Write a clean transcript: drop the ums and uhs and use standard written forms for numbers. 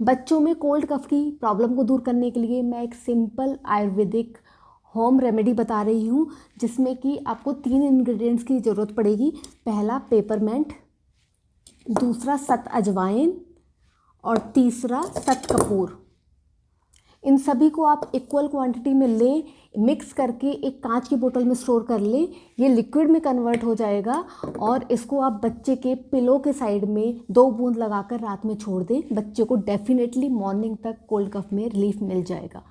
बच्चों में कोल्ड कफ की प्रॉब्लम को दूर करने के लिए मैं एक सिंपल आयुर्वेदिक होम रेमेडी बता रही हूँ, जिसमें कि आपको 3 इंग्रेडिएंट्स की ज़रूरत पड़ेगी। पहला पेपरमेंट, दूसरा सत अजवाइन और तीसरा सत कपूर। इन सभी को आप इक्वल क्वांटिटी में लें, मिक्स करके एक कांच की बोतल में स्टोर कर लें। ये लिक्विड में कन्वर्ट हो जाएगा और इसको आप बच्चे के पिलो के साइड में 2 बूंद लगाकर रात में छोड़ दें। बच्चे को डेफिनेटली मॉर्निंग तक कोल्ड कफ में रिलीफ मिल जाएगा।